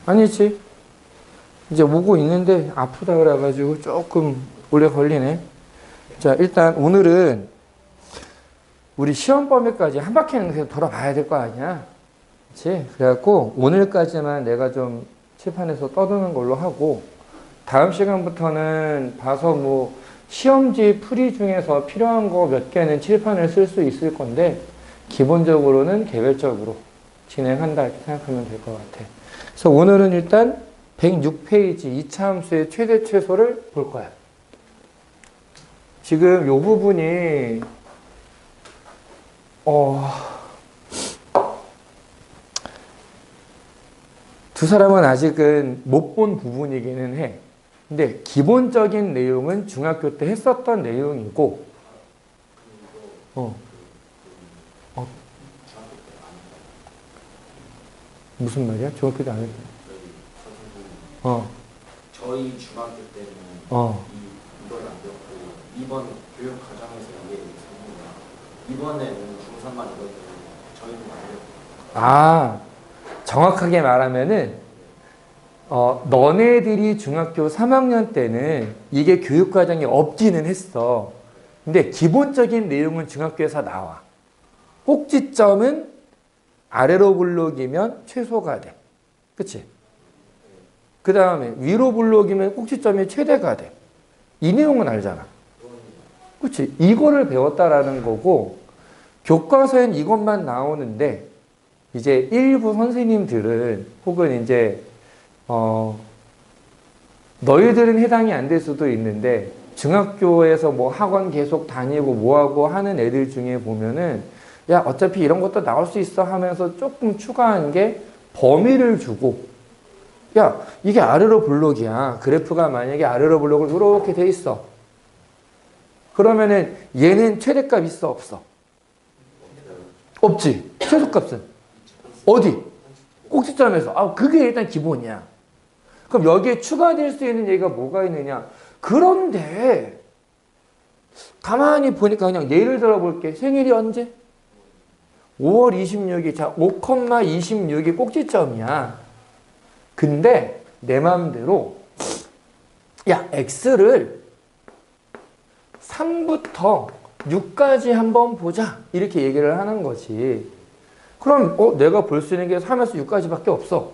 아니지. 이제 오고 있는데 아프다 그래가지고 조금 오래 걸리네. 자, 일단 오늘은 우리 시험 범위까지 한 바퀴는 계속 돌아봐야 될 거 아니야. 그치? 그래갖고 오늘까지만 내가 좀 칠판에서 떠드는 걸로 하고, 다음 시간부터는 봐서 뭐 시험지 풀이 중에서 필요한 거 몇 개는 칠판을 쓸 수 있을 건데, 기본적으로는 개별적으로 진행한다 이렇게 생각하면 될 것 같아. 그래서 오늘은 일단 106페이지 2차 함수의 최대 최소를 볼 거야. 지금 이 부분이 두 사람은 아직은 못 본 부분이기는 해. 근데 기본적인 내용은 중학교 때 했었던 내용이고, 무슨 말이야? 중학교 때 안 했다. 저희 중학교 때는 이걸 안 배웠고, 이번 교육 과정에서 이게 있습니다. 이번에는 중3만 이걸 저희는 안 배웠고. 정확하게 말하면은, 너네들이 중학교 3학년 때는 이게 교육과정이 없기는 했어. 근데 기본적인 내용은 중학교에서 나와. 꼭지점은 아래로 블록이면 최소가 돼. 그치? 그 다음에 위로 블록이면 꼭지점이 최대가 돼. 이 내용은 알잖아. 그치? 이거를 배웠다라는 거고, 교과서엔 이것만 나오는데, 이제 일부 선생님들은 혹은 이제 너희들은 해당이 안 될 수도 있는데, 중학교에서 뭐 학원 계속 다니고 뭐하고 하는 애들 중에 보면은, 야 어차피 이런 것도 나올 수 있어 하면서 조금 추가한 게 범위를 주고, 야 이게 아래로 블록이야. 그래프가 만약에 아래로 블록으로 이렇게 돼 있어. 그러면은 얘는 최대값 있어 없어? 없지. 최소값은 어디? 꼭지점에서. 그게 일단 기본이야. 그럼 여기에 추가될 수 있는 얘기가 뭐가 있느냐? 그런데 가만히 보니까 그냥 예를 들어 볼게. 생일이 언제? 5월 26일. 자, 5,26이 꼭지점이야. 근데 내 마음대로 야 x를 3부터 6까지 한번 보자 이렇게 얘기를 하는 거지. 그럼 내가 볼 수 있는 게 3에서 6까지밖에 없어.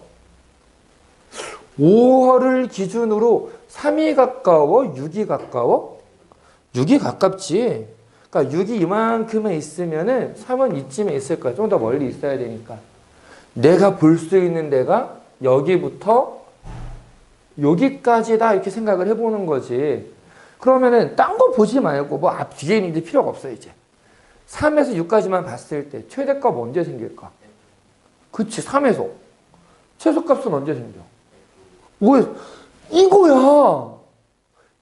5월을 기준으로 3이 가까워? 6이 가까워? 6이 가깝지. 그러니까 6이 이만큼에 있으면은 3은 이쯤에 있을 거야. 좀 더 멀리 있어야 되니까. 내가 볼 수 있는 데가 여기부터 여기까지다 이렇게 생각을 해보는 거지. 그러면은 딴 거 보지 말고 뭐 앞 뒤에 있는 게 필요가 없어 이제. 3에서 6까지만 봤을 때 최대값 언제 생길까? 그치, 3에서. 최소값은 언제 생겨? 5에서. 이거야.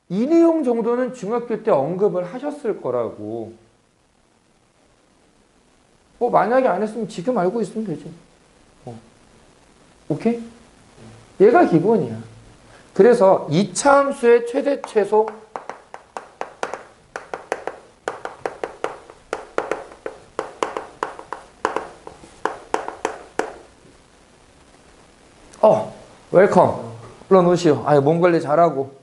이 내용 정도는 중학교 때 언급을 하셨을 거라고. 만약에 안 했으면 지금 알고 있으면 되지. 오케이? 얘가 기본이야. 그래서 2차 함수의 최대 최소 웰컴. 불러놓으시오. 몸 관리 잘하고.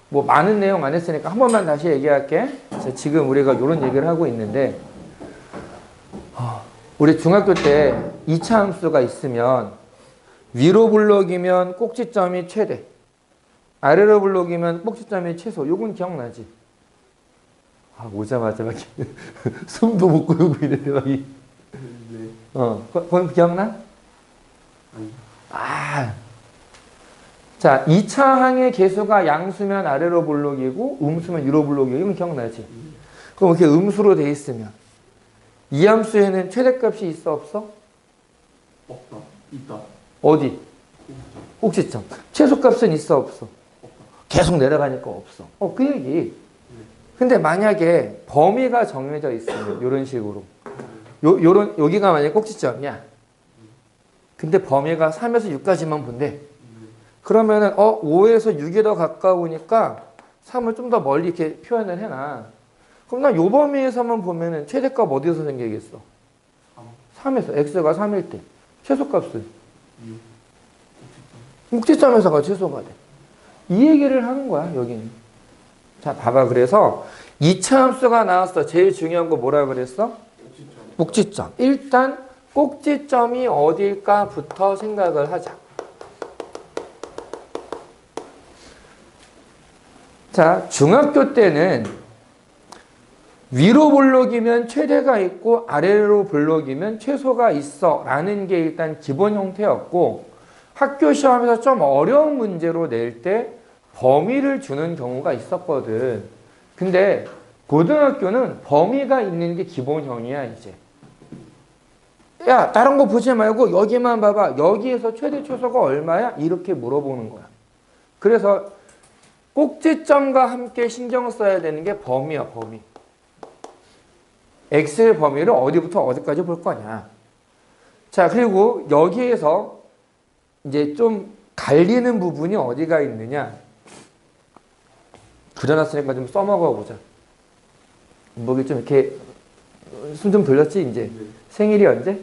뭐 많은 내용 안 했으니까 한 번만 다시 얘기할게. 지금 우리가 이런 얘기를 하고 있는데, 우리 중학교 때 2차 함수가 있으면 위로 블록이면 꼭지점이 최대, 아래로 블록이면 꼭지점이 최소. 요건 기억나지? 오자마자 막 숨도 못 고르고 이랬는데 막 그건 기억나? 자, 2차 항의 개수가 양수면 아래로 블록이고 음수면 위로 블록이고 이건 기억나지? 그럼 이렇게 음수로 돼 있으면 이 함수에는 최대값이 있어 없어? 없다. 있다. 어디? 꼭지점. 최소값은 있어 없어? 없다. 계속 내려가니까 없어. 그 얘기. 근데 만약에 범위가 정해져 있으면 이런 식으로 여기가 만약에 꼭지점이야. 근데 범위가 3에서 6까지만 본대. 그러면은 5에서 6이 더 가까우니까 3을 좀 더 멀리 이렇게 표현을 해놔. 그럼 난 요 범위에서만 보면은 최대값 어디서 생기겠어? 3에서 x가 3일 때. 최소값은? 꼭지점에서가 최소가 돼. 이 얘기를 하는 거야, 여기는. 자, 봐봐. 그래서 2차 함수가 나왔어. 제일 중요한 거 뭐라 그랬어? 꼭지점. 일단 꼭지점이 어딜까부터 생각을 하자. 자, 중학교 때는 위로 블록이면 최대가 있고 아래로 블록이면 최소가 있어 라는 게 일단 기본 형태였고, 학교 시험에서 좀 어려운 문제로 낼 때 범위를 주는 경우가 있었거든. 근데 고등학교는 범위가 있는 게 기본형이야, 이제. 야, 다른 거 보지 말고 여기만 봐봐. 여기에서 최대 최소가 얼마야? 이렇게 물어보는 거야. 그래서 꼭지점과 함께 신경 써야 되는 게 범위야, 범위. x의 범위를 어디부터 어디까지 볼 거냐. 자, 그리고 여기에서 이제 좀 갈리는 부분이 어디가 있느냐. 그려놨으니까 좀 써먹어 보자. 목이 좀 이렇게 숨 좀 돌렸지, 이제. 네. 생일이 언제?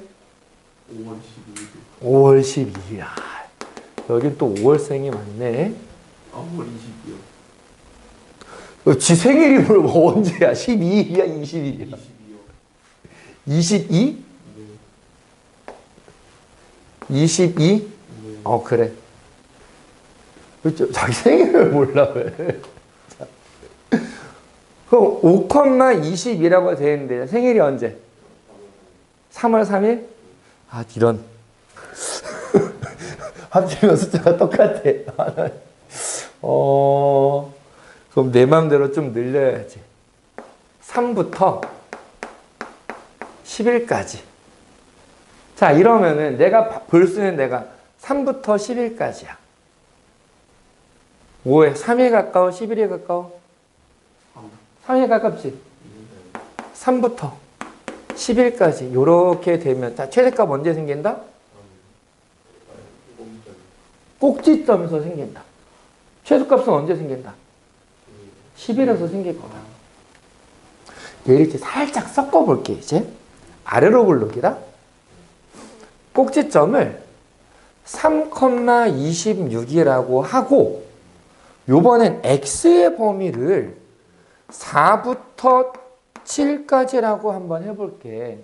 5월 12일. 5월 12일이야. 여긴 또 5월생이 많네. 5월 20일이요. 지 생일이 뭐 언제야? 12일이야, 20일이야? 22? 네. 22? 네. 그래. 자기 생일을 몰라, 왜? 그럼 5,20이라고 되어 있는데 생일이 언제? 3월 3일? 아, 이런. 합치면 숫자가 똑같아. 그럼 내 맘대로 좀 늘려야지. 3부터 10일까지. 자, 이러면은 내가 볼 수 있는 데가 3부터 10일까지야. 5에 3일 가까워, 11일 가까워? 3일 가깝지? 3부터 10일까지 이렇게 되면, 자, 최대값 언제 생긴다? 꼭지점에서 생긴다. 최소값은 언제 생긴다? 10일에서 생길 거다. 얘를 이제 살짝 섞어볼게, 이제. 아래로 블록이다. 꼭지점을 3,26이라고 하고, 요번엔 x의 범위를 4부터 7까지라고 한번 해볼게.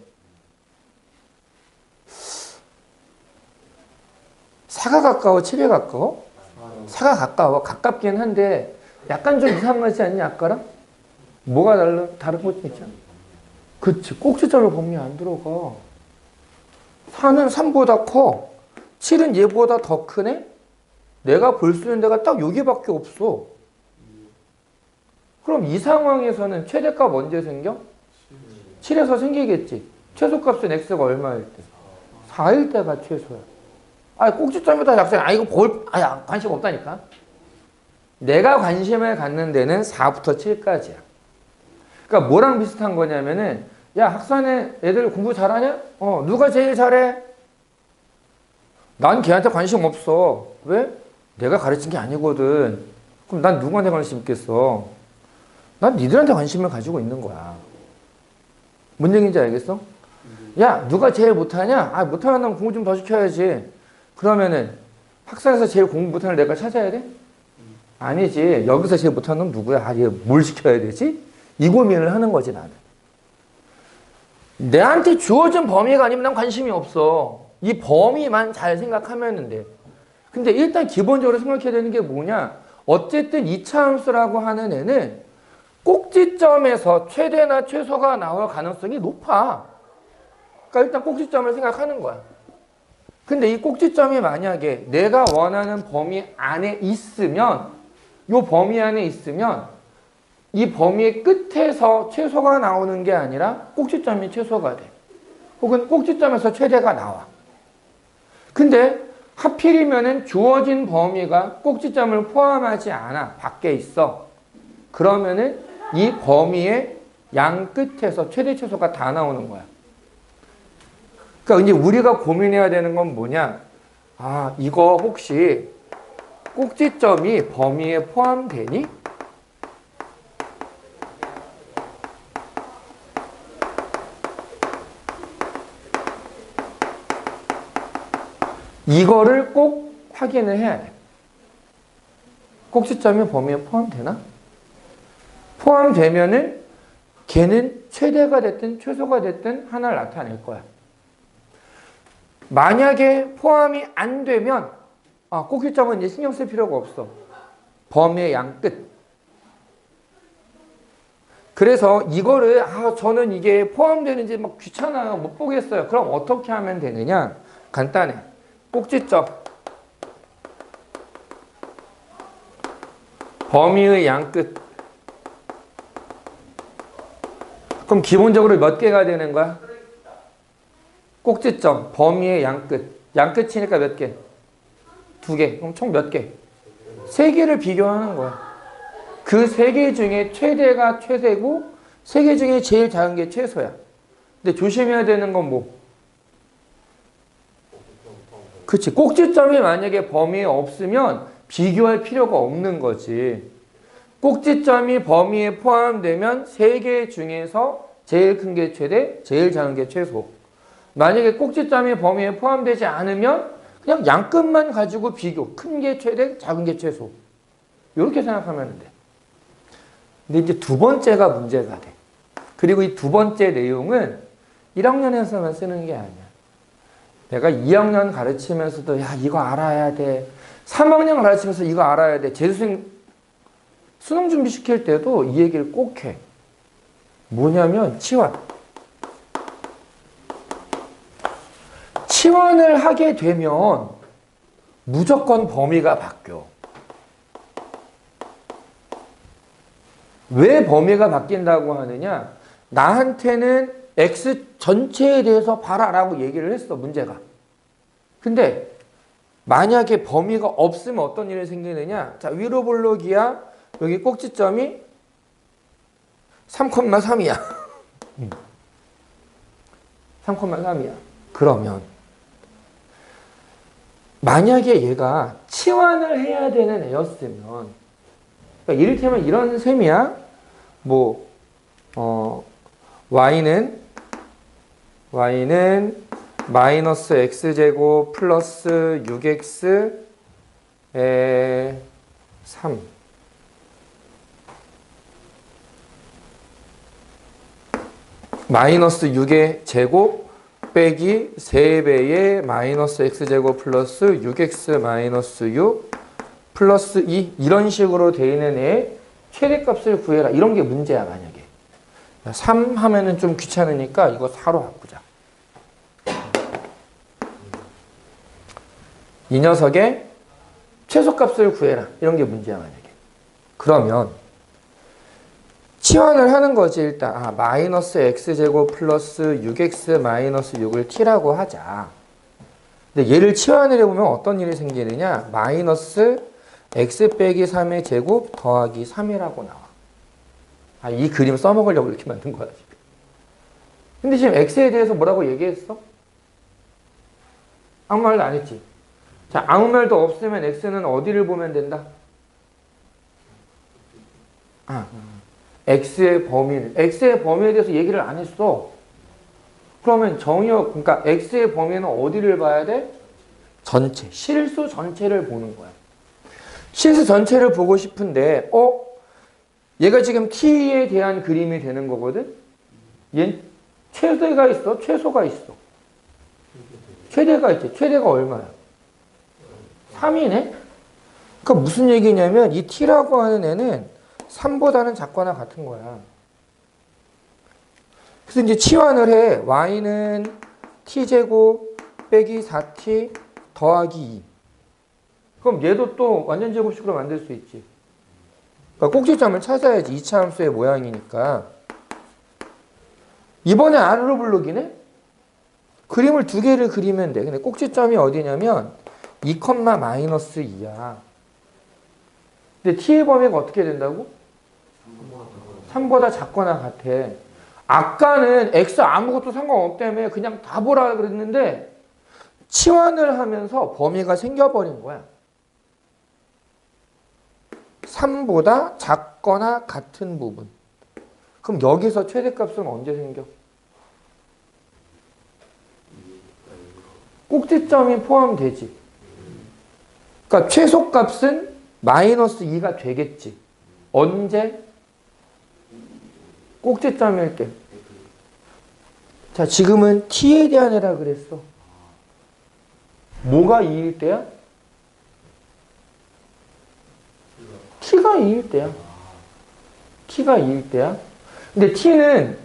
4가 가까워, 7에 가까워? 4가 가까워. 가깝긴 한데 약간 좀 이상하지 않냐, 아까랑? 뭐가 다른 것 있잖아. 그치, 꼭지점을 범위 안 들어가. 4는 3보다 커. 7은 얘보다 더 크네? 내가 볼 수 있는 데가 딱 여기밖에 없어. 그럼 이 상황에서는 최대값 언제 생겨? 7에서 생기겠지. 최소값은 x가 얼마일 때? 4일 때가 최소야. 꼭지점에다 작성. 이거 관심 없다니까. 내가 관심을 갖는 데는 4부터 7까지야. 그러니까 뭐랑 비슷한 거냐면은, 야, 학산에 애들 공부 잘하냐? 누가 제일 잘해? 난 걔한테 관심 없어. 왜? 내가 가르친 게 아니거든. 그럼 난 누구한테 관심 있겠어? 난 니들한테 관심을 가지고 있는 거야. 뭔 얘기인지 알겠어? 야, 누가 제일 못하냐? 못하는 놈 공부 좀 더 시켜야지. 그러면은 학산에서 제일 공부 못하는 내가 찾아야 돼? 아니지. 여기서 제일 못하는 놈 누구야? 얘 뭘 시켜야 되지? 이 고민을 하는 거지, 나는. 내한테 주어진 범위가 아니면 난 관심이 없어. 이 범위만 잘 생각하면 돼. 근데 일단 기본적으로 생각해야 되는 게 뭐냐? 어쨌든 2차 함수라고 하는 애는 꼭지점에서 최대나 최소가 나올 가능성이 높아. 그러니까 일단 꼭지점을 생각하는 거야. 근데 이 꼭지점이 만약에 내가 원하는 범위 안에 있으면, 이 범위 안에 있으면 이 범위의 끝에서 최소가 나오는 게 아니라 꼭지점이 최소가 돼. 혹은 꼭지점에서 최대가 나와. 근데 하필이면은 주어진 범위가 꼭지점을 포함하지 않아. 밖에 있어. 그러면은 이 범위의 양 끝에서 최대 최소가 다 나오는 거야. 그러니까 이제 우리가 고민해야 되는 건 뭐냐? 이거 혹시 꼭지점이 범위에 포함되니? 이거를 꼭 확인을 해야 돼. 꼭지점이 범위에 포함되나? 포함되면은 걔는 최대가 됐든 최소가 됐든 하나를 나타낼 거야. 만약에 포함이 안 되면 꼭지점은 이제 신경 쓸 필요가 없어. 범위의 양 끝. 그래서 이거를 저는 이게 포함되는지 막 귀찮아요. 못 보겠어요. 그럼 어떻게 하면 되느냐? 간단해. 꼭지점. 범위의 양 끝. 그럼 기본적으로 몇 개가 되는 거야? 꼭지점, 범위의 양 끝. 양 끝이니까 몇 개? 2개. 그럼 총 몇 개? 3개를 비교하는 거야. 그 3개 중에 최대가 최대고 3개 중에 제일 작은 게 최소야. 근데 조심해야 되는 건 뭐? 그치. 꼭지점이 만약에 범위에 없으면 비교할 필요가 없는 거지. 꼭지점이 범위에 포함되면 3개 중에서 제일 큰 게 최대, 제일 작은 게 최소. 만약에 꼭지점이 범위에 포함되지 않으면 그냥 양끝만 가지고 비교. 큰 게 최대, 작은 게 최소. 이렇게 생각하면 돼. 근데 이제 두 번째가 문제가 돼. 그리고 이 두 번째 내용은 1학년에서만 쓰는 게 아니야. 내가 2학년 가르치면서도 야 이거 알아야 돼. 3학년 가르치면서 이거 알아야 돼. 재수생 수능 준비 시킬 때도 이 얘기를 꼭 해. 뭐냐면 치환. 치환을 하게 되면 무조건 범위가 바뀌어. 왜 범위가 바뀐다고 하느냐? 나한테는 X 전체에 대해서 봐라라고 얘기를 했어, 문제가. 근데 만약에 범위가 없으면 어떤 일이 생기느냐? 자, 위로 볼록이야. 여기 꼭지점이 3,3이야. 3,3이야. 그러면 만약에 얘가 치환을 해야 되는 애였으면, 그러니까 이를테면 이런 셈이야. y는 마이너스 x제곱 플러스 6x에 3. 마이너스 6의 제곱 빼기 3배의 마이너스 x제곱 플러스 6x 마이너스 6 플러스 2 이런 식으로 되어 있는 애의 최대값을 구해라. 이런 게 문제야 만약에. 3 하면은 좀 귀찮으니까 이거 4로 바꾸자. 이 녀석의 최소값을 구해라. 이런 게 문제야 만약에. 그러면 치환을 하는 거지 일단. 마이너스 x제곱 플러스 6x 마이너스 6을 t라고 하자. 근데 얘를 치환을 해보면 어떤 일이 생기느냐. 마이너스 x 빼기 3의 제곱 더하기 3이라고 나와. 이 그림 써먹으려고 이렇게 만든 거야 지금. 근데 지금 x에 대해서 뭐라고 얘기했어? 아무 말도 안 했지. 자, 아무 말도 없으면 x는 어디를 보면 된다? x의 범위에 대해서 얘기를 안 했어. 그러면 그러니까 x의 범위는 어디를 봐야 돼? 전체, 실수 전체를 보는 거야. 실수 전체를 보고 싶은데, 얘가 지금 t에 대한 그림이 되는 거거든? 얘는 최대가 있어? 최소가 있어? 최대가 있지. 최대가 얼마야? 3이네? 그러니까 무슨 얘기냐면 이 t라고 하는 애는 3보다는 작거나 같은 거야. 그래서 이제 치환을 해. y는 t제곱 빼기 4t 더하기 2. 그럼 얘도 또 완전 제곱식으로 만들 수 있지. 그러니까 꼭지점을 찾아야지. 2차 함수의 모양이니까. 이번에 R로 블록이네? 그림을 2개를 그리면 돼. 근데 꼭지점이 어디냐면 2, 마이너스 2야. 근데 t의 범위가 어떻게 된다고? 3보다 작거나 같아. 아까는 x 아무것도 상관없다며 그냥 다 보라 그랬는데 치환을 하면서 범위가 생겨버린 거야. 3보다 작거나 같은 부분. 그럼 여기서 최대값은 언제 생겨? 꼭지점이 포함되지. 그러니까 최소값은 마이너스 2가 되겠지. 언제? 꼭지점일 때. 자, 지금은 t에 대한 애라 그랬어. 뭐가 2일 때야? t가 2일 때야. t가 2일 때야. 근데 t는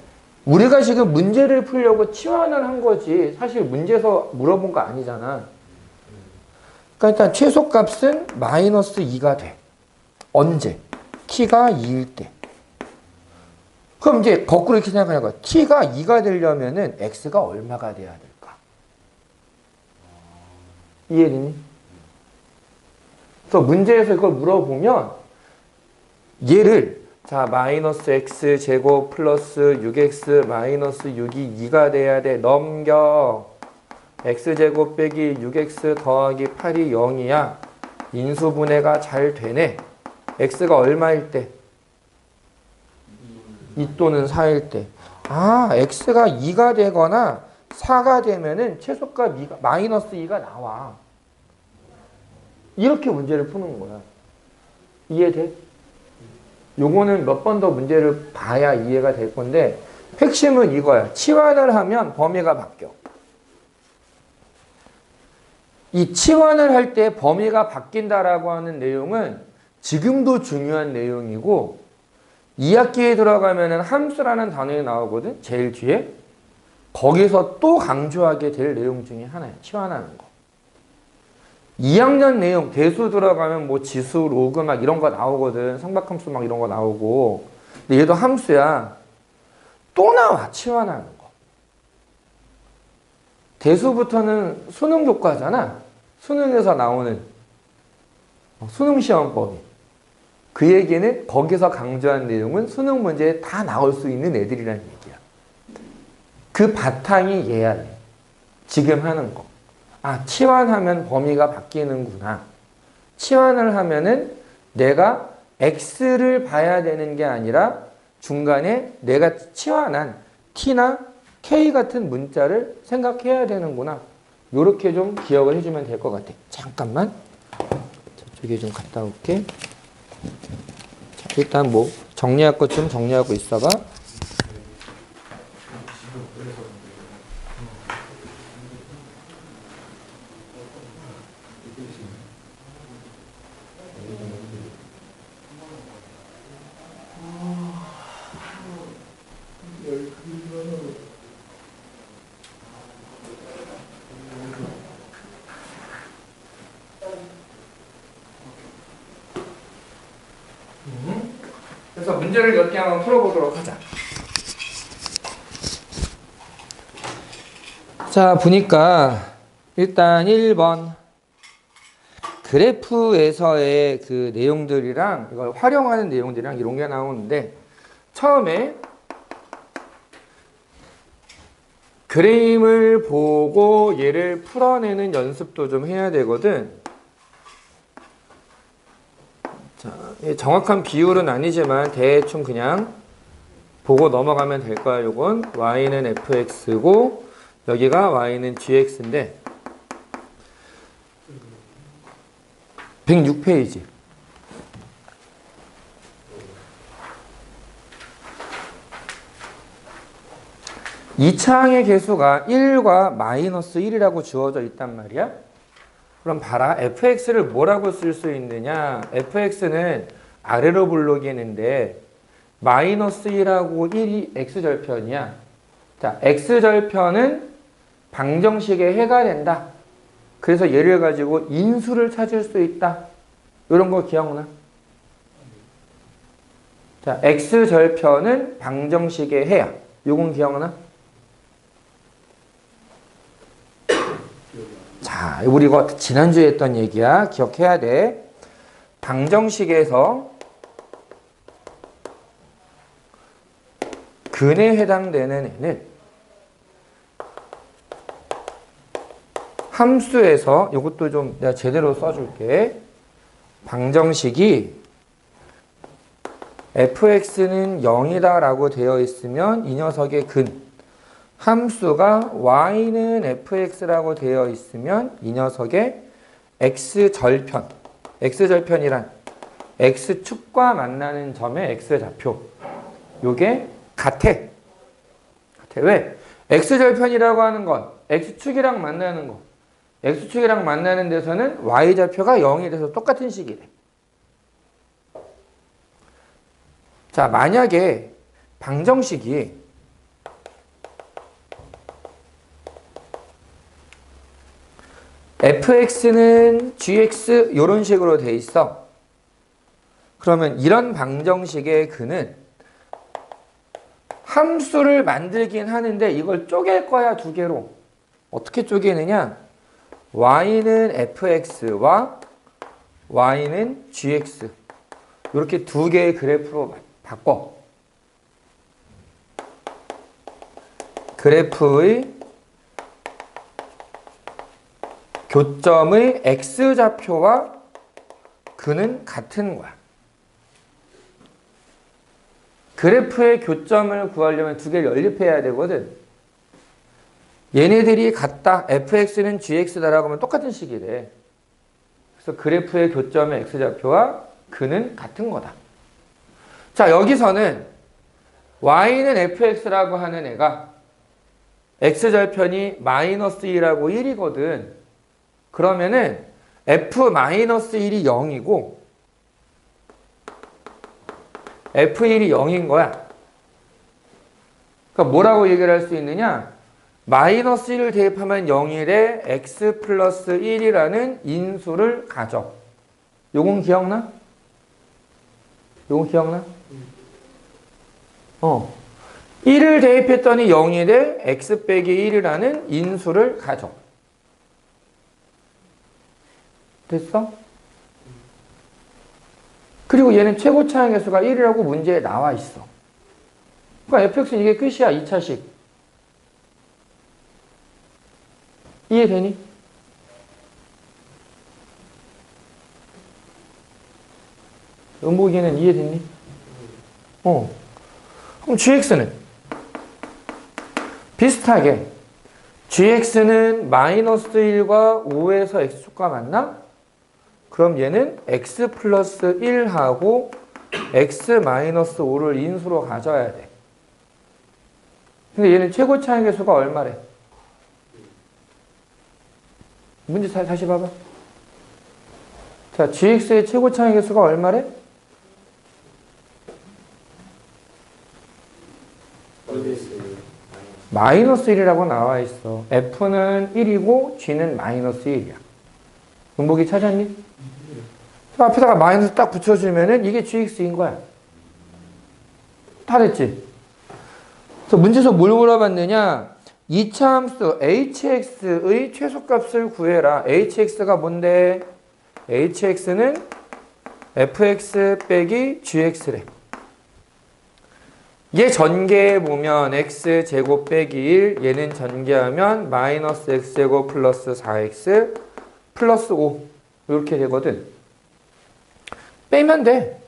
우리가 지금 문제를 풀려고 치환을 한 거지 사실 문제에서 물어본 거 아니잖아. 그러니까 일단 최소값은 마이너스 2가 돼. 언제? t가 2일 때. 그럼 이제 거꾸로 이렇게 생각하는 거야. t가 2가 되려면은 x가 얼마가 돼야 될까? 이해되니? 그래서 문제에서 이걸 물어보면 얘를 자 마이너스 x 제곱 플러스 6x 마이너스 6이 2가 돼야 돼. 넘겨. x제곱 빼기 6x 더하기 8이 0이야. 인수분해가 잘 되네. x가 얼마일 때? 2 또는 4일 때. 아, x가 2가 되거나 4가 되면은 최소값 2가, 마이너스 2가 나와. 이렇게 문제를 푸는 거야. 이해돼? 요거는 몇 번 더 문제를 봐야 이해가 될 건데 핵심은 이거야. 치환을 하면 범위가 바뀌어. 이 치환을 할 때 범위가 바뀐다라고 하는 내용은 지금도 중요한 내용이고 2학기에 들어가면은 함수라는 단어가 나오거든. 제일 뒤에. 거기서 또 강조하게 될 내용 중에 하나야. 치환하는 거. 2학년 내용 대수 들어가면 뭐 지수, 로그 막 이런 거 나오거든. 삼각함수 막 이런 거 나오고. 근데 얘도 함수야. 또 나와. 치환하는 거. 대수부터는 수능 교과잖아. 수능에서 나오는 수능 시험법이. 그 얘기는 거기서 강조한 내용은 수능 문제에 다 나올 수 있는 애들이라는 얘기야. 그 바탕이 얘야. 지금 하는 거. 아, 치환하면 범위가 바뀌는구나. 치환을 하면은 내가 x를 봐야 되는 게 아니라 중간에 내가 치환한 t나 k 같은 문자를 생각해야 되는구나. 요렇게 좀 기억을 해주면 될 것 같아. 잠깐만. 저쪽에 좀 갔다 올게. 자, 일단 뭐 정리할 것 좀 정리하고 있어봐. 그래서 문제를 몇 개 한번 풀어보도록 하자. 자, 보니까 일단 1번 그래프에서의 그 내용들이랑 이걸 활용하는 내용들이랑 이런 게 나오는데 처음에 그림을 보고 얘를 풀어내는 연습도 좀 해야 되거든. 자, 정확한 비율은 아니지만 대충 그냥 보고 넘어가면 될 거야. 요건 y는 fx고 여기가 y는 gx인데 106페이지. 이 차항의 개수가 1과 마이너스 1이라고 주어져 있단 말이야. 그럼 봐라. fx를 뭐라고 쓸 수 있느냐. fx는 아래로 불러기는데 마이너스 1하고 1이 x절편이야. 자, x절편은 방정식의 해가 된다. 그래서 얘를 가지고 인수를 찾을 수 있다. 이런 거 기억나? 자, x절편은 방정식의 해야. 요건 기억나? 자, 우리 이거 지난주에 했던 얘기야. 기억해야 돼. 방정식에서 근에 해당되는 애는 함수에서 이것도 좀 내가 제대로 써줄게. 방정식이 fx는 0이다 라고 되어 있으면 이 녀석의 근 함수가 y는 fx라고 되어 있으면 이 녀석의 x절편 x절편이란 x축과 만나는 점의 x좌표. 요게 같아. 왜? x절편이라고 하는 건 x축이랑 만나는 거. x축이랑 만나는 데서는 y좌표가 0이 돼서 똑같은 식이래. 자, 만약에 방정식이 fx는 gx 이런 식으로 돼 있어. 그러면 이런 방정식의 근은 함수를 만들긴 하는데 이걸 쪼갤 거야, 두 개로. 어떻게 쪼개느냐? y는 fx와 y는 gx. 이렇게 두 개의 그래프로 바꿔. 그래프의 교점의 x좌표와 근은 같은 거야. 그래프의 교점을 구하려면 두 개를 연립해야 되거든. 얘네들이 같다. fx는 gx다라고 하면 똑같은 식이래. 그래서 그래프의 교점의 x좌표와 근은 같은 거다. 자, 여기서는 y는 fx라고 하는 애가 x절편이 마이너스 1하고 1이거든. 그러면은 f-1이 0이고 f1이 0인 거야. 그러니까 뭐라고 얘기를 할 수 있느냐? 마이너스 1을 대입하면 0일에 x 플러스 1이라는 인수를 가져. 요건 기억나? 요건 기억나? 1을 대입했더니 0일에 x 빼기 1이라는 인수를 가져. 됐어? 그리고 얘는 최고 차항 계수가 1이라고 문제에 나와 있어. 그러니까 fx는 이게 끝이야. 2차식. 이해되니? 은복이는 이해됐니? 그럼 gx는 비슷하게 gx는 마이너스 1과 5에서 x축과 만나? 그럼 얘는 x 플러스 1하고 x 마이너스 5를 인수로 가져야 돼. 근데 얘는 최고 차항 계수가 얼마래? 문제 다시 봐봐. 자, gx의 최고 차항 계수가 얼마래? 마이너스 1이라고 나와 있어. f는 1이고 g는 마이너스 1이야. 음복이 찾았니? 앞에다가 마이너스 딱 붙여주면은 이게 gx인 거야. 다 됐지? 그래서 문제에서 뭘 물어봤느냐? 이차함수 hx의 최소값을 구해라. hx가 뭔데? hx는 fx 빼기 gx래. 얘 전개해보면 x제곱 빼기 1, 얘는 전개하면 마이너스 x제곱 플러스 4x 플러스 5 이렇게 되거든. 빼면 돼.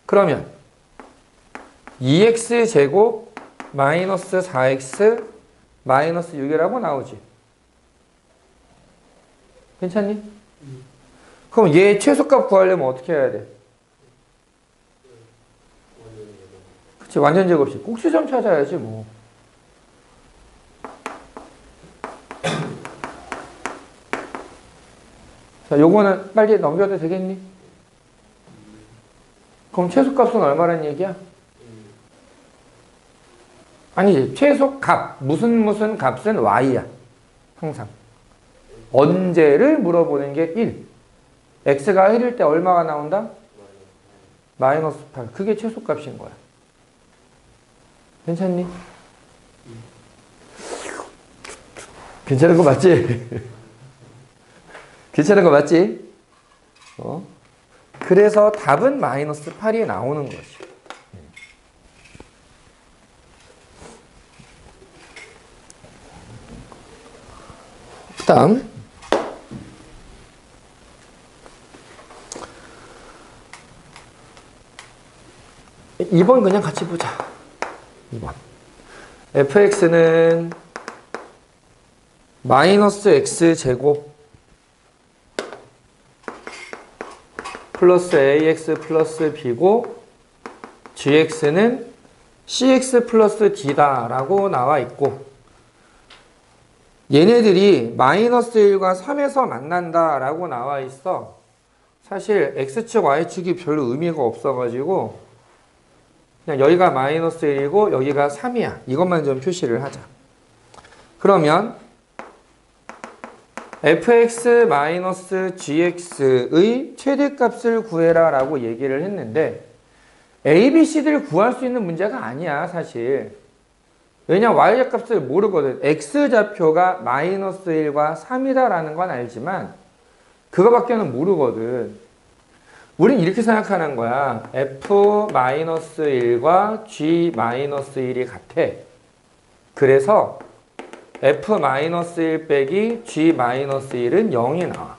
그러면 2x제곱 마이너스 4x 마이너스 6이라고 나오지. 괜찮니? 그럼 얘 최소값 구하려면 어떻게 해야 돼? 그치, 완전 제곱식. 꼭지점 찾아야지 뭐. 자, 요거는 빨리 넘겨도 되겠니? 그럼 최소값은 얼마란 얘기야? 아니지. 최소값. 무슨 값은 y야. 항상. 언제를 물어보는 게 1. x가 1일 때 얼마가 나온다? 마이너스 8. 그게 최소값인 거야. 괜찮니? 괜찮은 거 맞지? 괜찮은 거 맞지? 그래서 답은 마이너스 8이 나오는 것이. 그 다음 2번 그냥 같이 보자. 2번 fx는 마이너스 x제곱 플러스 ax 플러스 b고 gx는 cx 플러스 d다라고 나와 있고 얘네들이 마이너스 1과 3에서 만난다라고 나와 있어. 사실 x축, y축이 별로 의미가 없어가지고 그냥 여기가 마이너스 1이고 여기가 3이야. 이것만 좀 표시를 하자. 그러면 fx-gx의 최대값을 구해라 라고 얘기를 했는데 a, b, c를 구할 수 있는 문제가 아니야 사실. 왜냐 y값을 모르거든. x좌표가 마이너스 1과 3이다 라는 건 알지만 그거밖에는 모르거든. 우린 이렇게 생각하는 거야. f-1과 g-1이 같아. 그래서 f-1 빼기 g-1은 0이 나와.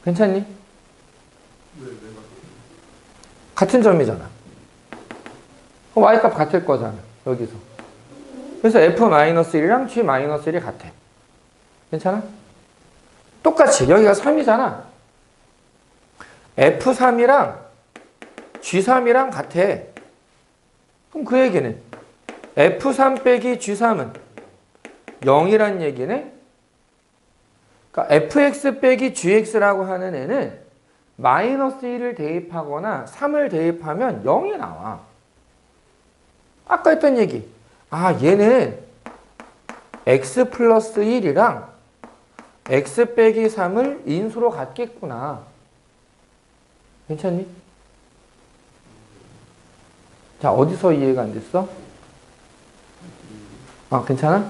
괜찮니? 같은 점이잖아. y값 같을 거잖아. 여기서. 그래서 f-1이랑 g-1이 같아. 괜찮아? 똑같이 여기가 3이잖아. f3이랑 g3이랑 같아. 그럼 그 얘기는 f3 빼기 g3은 0이란 얘기네. 그러니까 fx 빼기 gx라고 하는 애는 마이너스 1을 대입하거나 3을 대입하면 0이 나와. 아까 했던 얘기. 아, 얘는 x 플러스 1이랑 x 빼기 3을 인수로 갖겠구나. 괜찮니? 자, 어디서 이해가 안 됐어? 아, 괜찮아?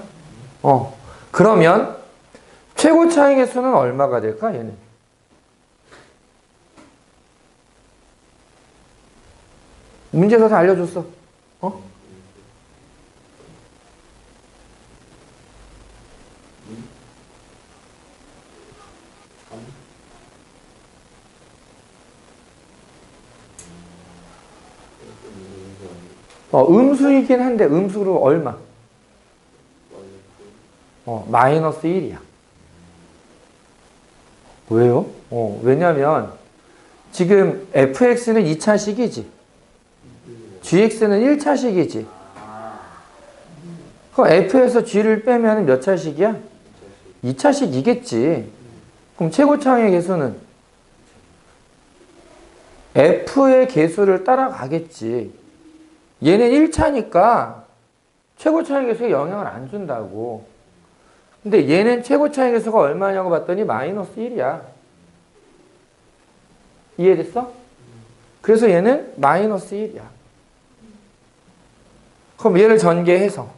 그러면 최고 차잉의 수는 얼마가 될까, 얘는? 문제에서 다 알려줬어. 음수이긴 한데 음수로 얼마? 마이너스 1이야. 왜요? 왜냐면 지금 fx는 2차식이지. gx는 1차식이지. 그럼 f에서 g를 빼면 몇 차식이야? 2차식이겠지. 그럼 최고차항의 개수는 f의 개수를 따라가겠지. 얘는 1차니까 최고차항의 개수에 영향을 안 준다고. 근데 얘는 최고차항의 개수가 얼마냐고 봤더니 마이너스 1이야. 이해됐어? 그래서 얘는 마이너스 1이야. 그럼 얘를 전개해서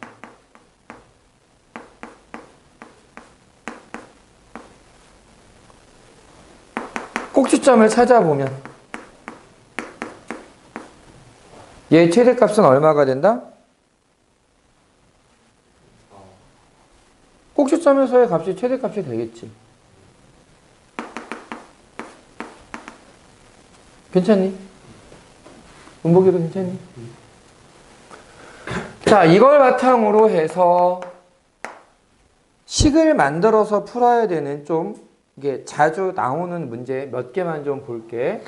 꼭지점을 찾아보면 얘 최대값은 얼마가 된다? 꼭지점에서의 값이 최대값이 되겠지. 괜찮니? 문보기도 괜찮니? 자, 이걸 바탕으로 해서 식을 만들어서 풀어야 되는 좀 이게 자주 나오는 문제 몇 개만 좀 볼게.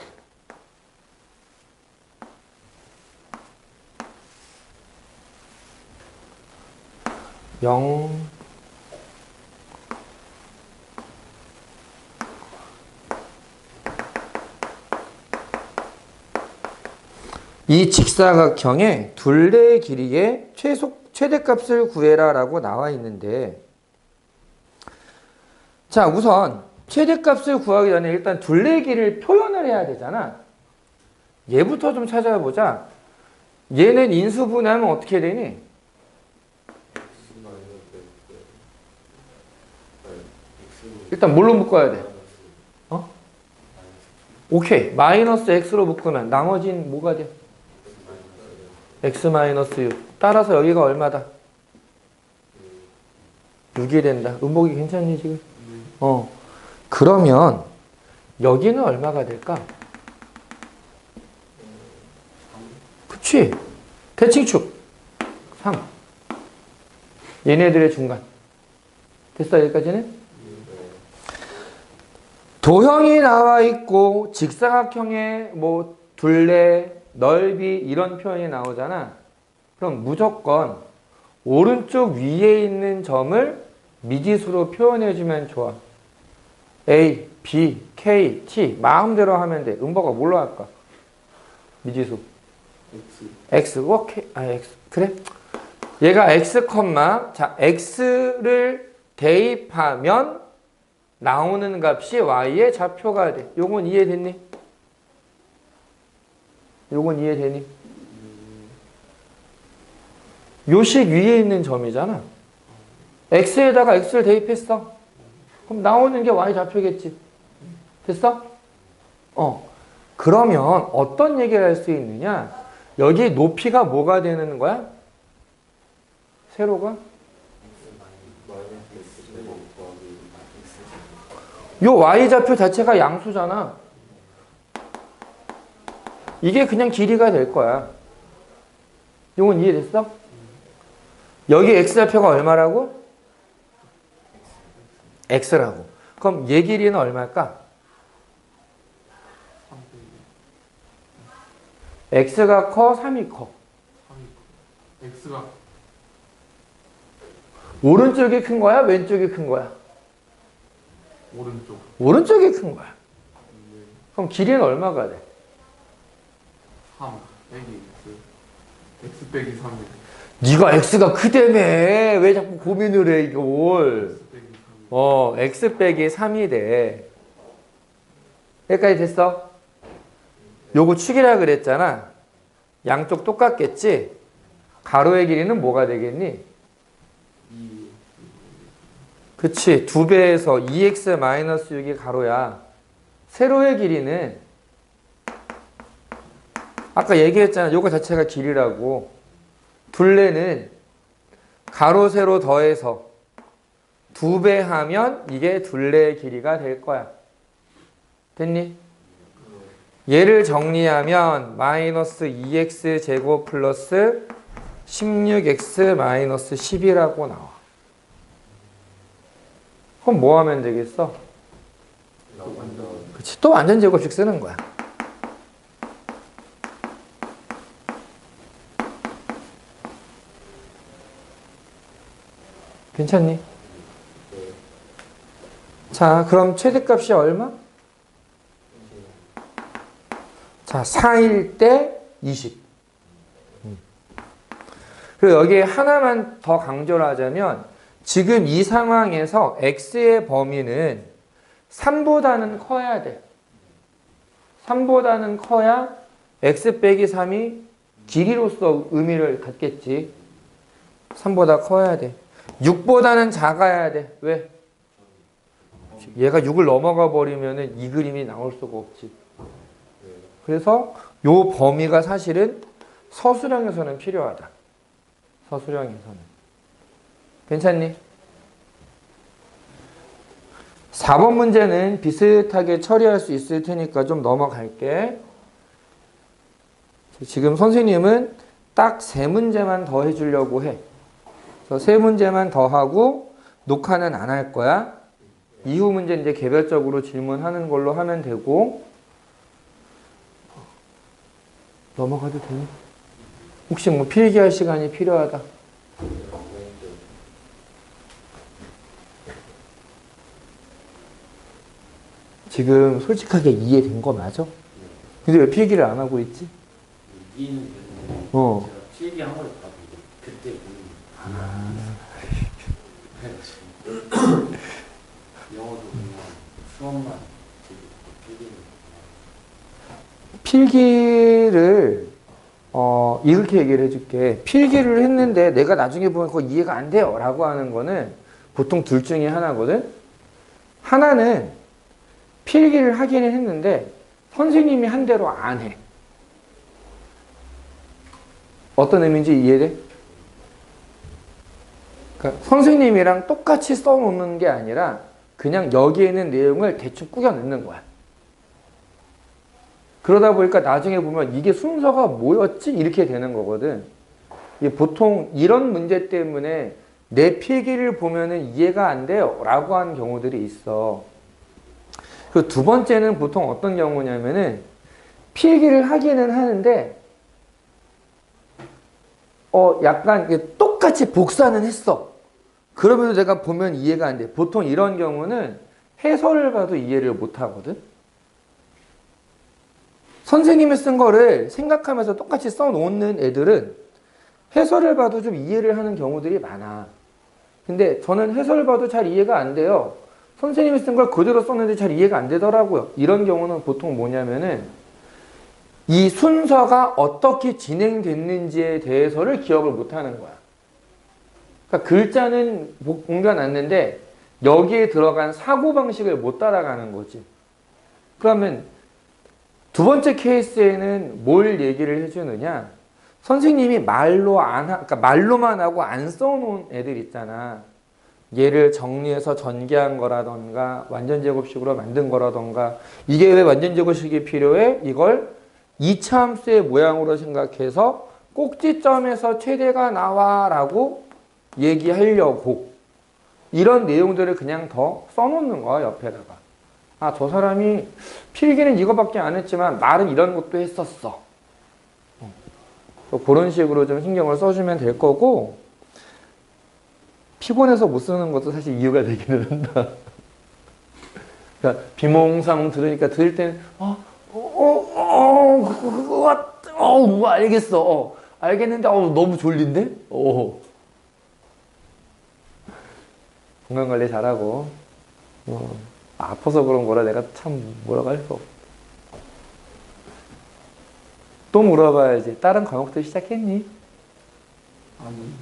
이 직사각형의 둘레의 길이의 최대값을 구해라 라고 나와 있는데, 자, 우선 최대값을 구하기 전에 일단 둘레의 길이를 표현을 해야 되잖아. 얘부터 좀 찾아보자. 얘는 인수분해하면 어떻게 되니? 일단 뭘로 묶어야 돼? 오케이. 마이너스 x로 묶으면 나머지는 뭐가 돼? x 마이너스 6. 따라서 여기가 얼마다? 6이 된다. 음복이 괜찮니 지금? 그러면 여기는 얼마가 될까? 그치? 대칭축 3. 얘네들의 중간. 됐어 여기까지는? 도형이 나와 있고 직사각형의 뭐 둘레, 넓이 이런 표현이 나오잖아. 그럼 무조건 오른쪽 위에 있는 점을 미지수로 표현해주면 좋아. A, B, K, T 마음대로 하면 돼. 음보가 뭘로 할까? 미지수. X. 오케이. X. 그래? 얘가 X, 자, X를 대입하면 나오는 값이 Y의 좌표가 돼. 요건 이해됐니? 요건 이해되니? 요식 위에 있는 점이잖아. X에다가 X를 대입했어. 그럼 나오는 게 Y 좌표겠지. 됐어? 그러면 어떤 얘기를 할 수 있느냐? 여기 높이가 뭐가 되는 거야? 세로가? 요 Y좌표 자체가 양수잖아. 이게 그냥 길이가 될 거야. 이건 이해됐어? 여기 X좌표가 얼마라고? X라고. 그럼 얘 길이는 얼마일까? X가 커? 3이 커? X가 오른쪽이 큰 거야? 왼쪽이 큰 거야? 오른쪽. 오른쪽이 큰 거야. 그럼 길이는 얼마가 돼? 3 빼기 X. X 빼기 3이. 네가 X가 크다며. 왜 자꾸 고민을 해 이걸. X 빼기 3. X 빼기 3이 돼. 여기까지 됐어? 요거 축이라 그랬잖아. 양쪽 똑같겠지? 가로의 길이는 뭐가 되겠니? 그치. 2배에서 2x-6이 가로야. 세로의 길이는 아까 얘기했잖아. 요거 자체가 길이라고. 둘레는 가로, 세로 더해서 2배 하면 이게 둘레의 길이가 될 거야. 됐니? 얘를 정리하면 마이너스 2x 제곱 플러스 16x 마이너스 10이라고 나와. 그럼 뭐 하면 되겠어? 그치. 또 완전 제곱식 쓰는 거야. 괜찮니? 자, 그럼 최대값이 얼마? 자, 4일 때 20. 그리고 여기에 하나만 더 강조를 하자면 지금 이 상황에서 x의 범위는 3보다는 커야 돼. 3보다는 커야 x 빼기 3이 길이로서 의미를 갖겠지. 3보다 커야 돼. 6보다는 작아야 돼. 왜? 얘가 6을 넘어가 버리면 이 그림이 나올 수가 없지. 그래서 요 범위가 사실은 서술형에서는 필요하다. 서술형에서는. 괜찮니? 4번 문제는 비슷하게 처리할 수 있을 테니까 좀 넘어갈게. 지금 선생님은 딱 3문제만 더 해주려고 해. 그래서 3문제만 더 하고 녹화는 안 할 거야. 이후 문제 이제 개별적으로 질문하는 걸로 하면 되고. 넘어가도 되니? 혹시 뭐 필기할 시간이 필요하다. 지금 솔직하게 이해된 거 맞아? 근데 왜 필기를 안 하고 있지? 이해는 되는데 제가 필기한 걸 봐도 그때 영어도 그냥 수업만 필기를 이렇게 얘기를 해줄게. 필기를 했는데 내가 나중에 보면 그거 이해가 안 돼요 라고 하는 거는 보통 둘 중에 하나거든. 하나는 필기를 하기는 했는데 선생님이 한 대로 안 해. 어떤 의미인지 이해돼? 그러니까 선생님이랑 똑같이 써놓는 게 아니라 그냥 여기에 있는 내용을 대충 꾸겨 넣는 거야. 그러다 보니까 나중에 보면 이게 순서가 뭐였지? 이렇게 되는 거거든. 보통 이런 문제 때문에 내 필기를 보면은 이해가 안 돼요 라고 하는 경우들이 있어. 그리고 두 번째는 보통 어떤 경우냐면은 필기를 하기는 하는데 약간 이게 똑같이 복사는 했어. 그러면서 내가 보면 이해가 안 돼. 보통 이런 경우는 해설을 봐도 이해를 못 하거든. 선생님이 쓴 거를 생각하면서 똑같이 써놓는 애들은 해설을 봐도 좀 이해를 하는 경우들이 많아. 근데 저는 해설을 봐도 잘 이해가 안 돼요. 선생님이 쓴 걸 그대로 썼는데 잘 이해가 안 되더라고요. 이런 경우는 보통 뭐냐면은 이 순서가 어떻게 진행됐는지에 대해서를 기억을 못 하는 거야. 그러니까 글자는 옮겨놨는데 여기에 들어간 사고방식을 못 따라가는 거지. 그러면 두 번째 케이스에는 뭘 얘기를 해주느냐? 선생님이 그러니까 말로만 하고 안 써놓은 애들 있잖아. 얘를 정리해서 전개한 거라던가 완전 제곱식으로 만든 거라던가 이게 왜 완전 제곱식이 필요해? 이걸 2차 함수의 모양으로 생각해서 꼭지점에서 최대가 나와 라고 얘기하려고 이런 내용들을 그냥 더 써놓는 거야 옆에다가. 아, 저 사람이 필기는 이거밖에 안 했지만 말은 이런 것도 했었어. 그런 식으로 좀 신경을 써주면 될 거고 피곤해서 못 쓰는 것도 사실 이유가 되기는 한다. 그러니까 비몽사몽 들으니까 들을 때는 알겠어. 알겠는데 너무 졸린데? 건강관리 잘하고 아파서 그런 거라 내가 참 뭐라고 할 수 없어. 또 물어봐야지. 다른 과목도 시작했니? 아니.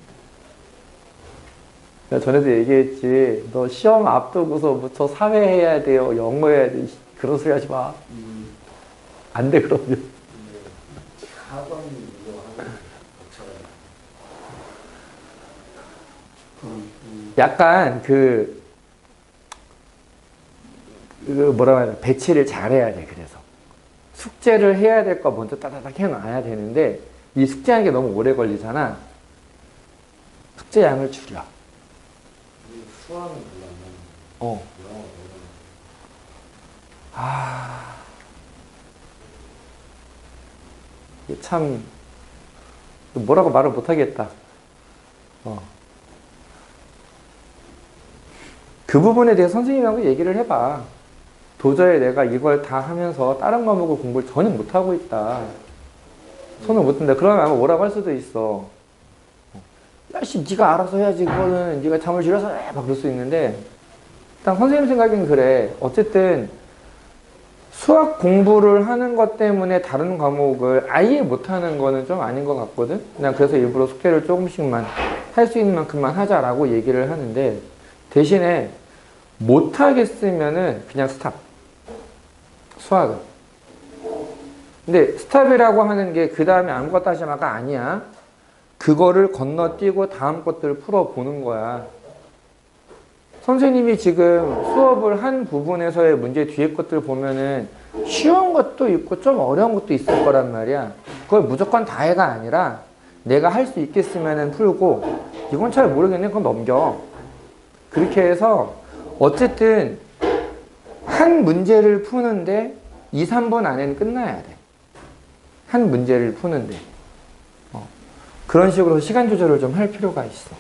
내가 전에도 얘기했지. 너 시험 앞두고서부터 사회 해야 돼요. 영어 해야 돼. 그런 소리 하지 마. 안 돼, 그러면. 학원이 이거 하는 것처럼. 약간 뭐라 해야 돼. 배치를 잘해야 돼, 그래서. 숙제를 해야 될 거 먼저 따다닥 해놔야 되는데, 이 숙제하는 게 너무 오래 걸리잖아. 숙제 양을 줄여. 수학은 몰랐는데 어. 영어 이게 참, 뭐라고 말을 못하겠다. 그 부분에 대해 선생님하고 얘기를 해봐. 도저히 내가 이걸 다 하면서 다른 과목을 공부를 전혀 못하고 있다. 손을 못 든다. 그러면 아마 뭐라고 할 수도 있어. 야, 씨, 네가 알아서 해야지. 그거는 네가 잠을 줄여서 해. 막 그럴 수 있는데 일단 선생님 생각엔 그래. 어쨌든 수학 공부를 하는 것 때문에 다른 과목을 아예 못하는 거는 좀 아닌 것 같거든. 그냥 그래서 일부러 숙제를 조금씩만 할 수 있는 만큼만 하자라고 얘기를 하는데 대신에 못하겠으면은 그냥 스탑. 수학은. 근데 스탑이라고 하는 게 그 다음에 아무것도 하지 마가 아니야. 그거를 건너뛰고 다음 것들을 풀어보는 거야. 선생님이 지금 수업을 한 부분에서의 문제 뒤에 것들 보면은 쉬운 것도 있고 좀 어려운 것도 있을 거란 말이야. 그걸 무조건 다 해가 아니라 내가 할 수 있겠으면은 풀고 이건 잘 모르겠네. 그건 넘겨. 그렇게 해서 어쨌든 한 문제를 푸는데 2, 3분 안에는 끝나야 돼. 한 문제를 푸는데. 그런 식으로 시간 조절을 좀 할 필요가 있어.